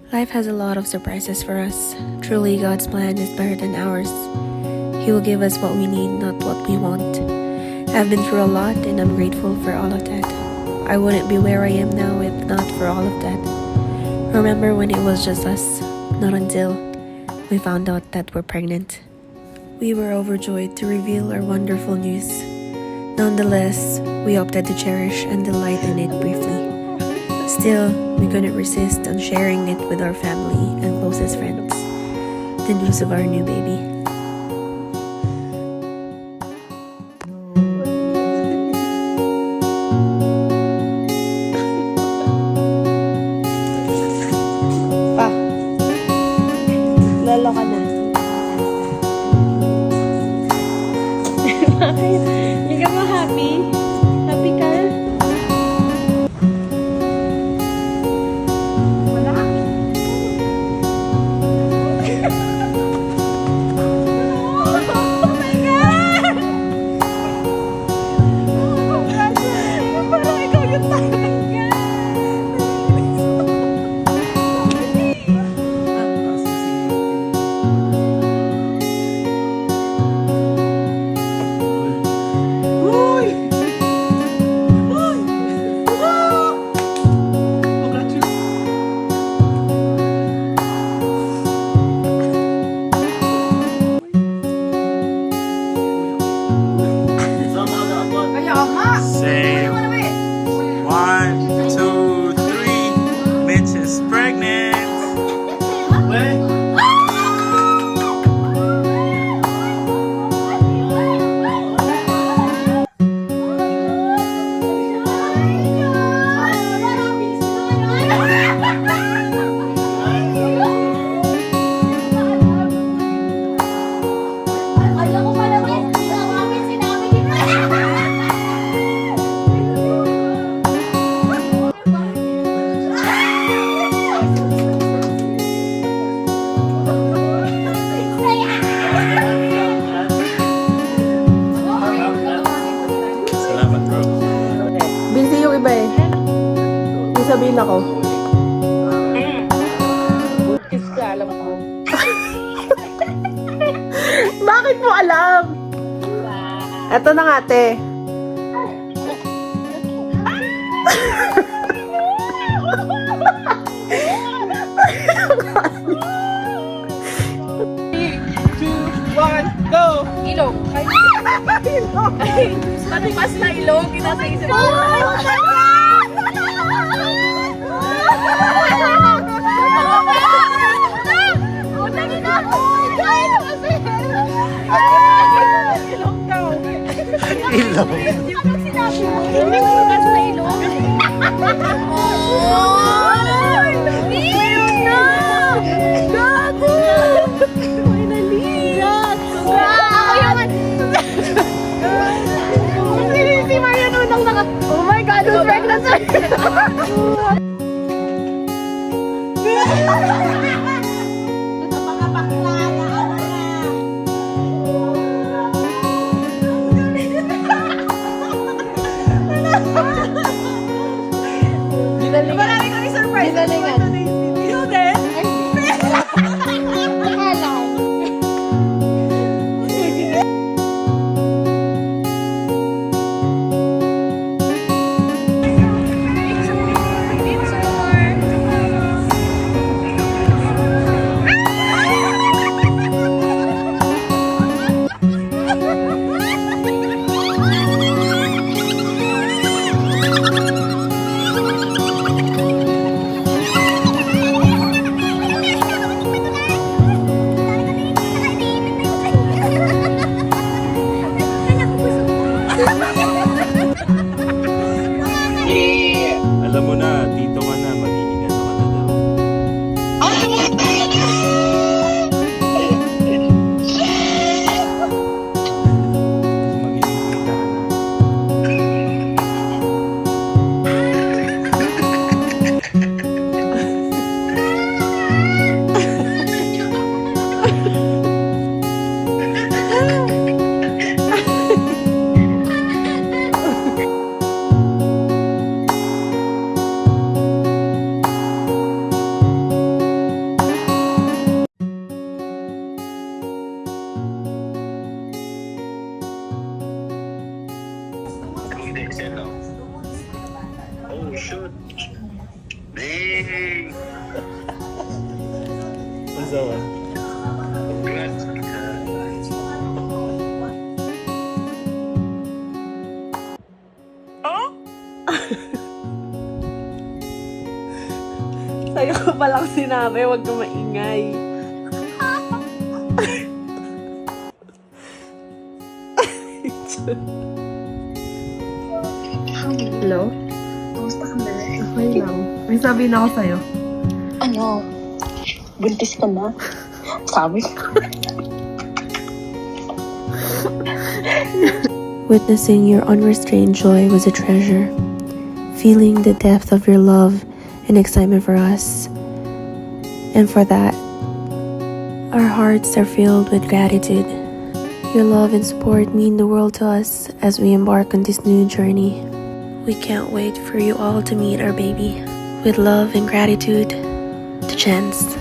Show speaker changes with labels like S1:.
S1: Life has a lot of surprises for us. Truly, God's plan is better than ours. He will give us what we need, not what we want. I've been through a lot and I'm grateful for all of that. I wouldn't be where I am now if not for all of that. Remember when it was just us? Not until we found out that we're pregnant. We were overjoyed to reveal our wonderful news. Nonetheless, we opted to cherish and delight in it briefly. Still, we couldn't resist on sharing it with our family and closest friends. The news of our new baby. Pa, lalo ka na. Bakit? Hindi ka ba happy? Happy ka?
S2: Say 1, 2, 3. Mitch is pregnant. Salamat, bro.
S1: Busy yung iba eh. Yung sabihin ako. Buntis ka, alam ko. Bakit mo alam? Eto na nga, te.
S2: Go!
S3: Ilog. Ay, matipas na ilog. Nasa isip ko. Ilog daw.
S2: Ilog.
S3: Anong sinabi mo? Matipas na ilog. Ilog na! Gago! Finally! Ako yung si Marian unang naka... Oh my God, who's pregnant sa... Mga bakla na ako na. Ginalingan. Marami kami surprise. Ginalingan. Ikaw din? Akala.
S2: Zoa.
S3: Sa'yo ko palang sinabi, huwag ka maingay. Hello?
S4: Kamusta ka na?
S3: Okay lang. May sabihin ako sa'yo.
S4: Ano? Buntis ka na? Sabi ko.
S1: Witnessing your unrestrained joy was a treasure. Feeling the depth of your love and excitement for us. And for that, our hearts are filled with gratitude. Your love and support mean the world to us as we embark on this new journey. We can't wait for you all to meet our baby. With love and gratitude, to Chance.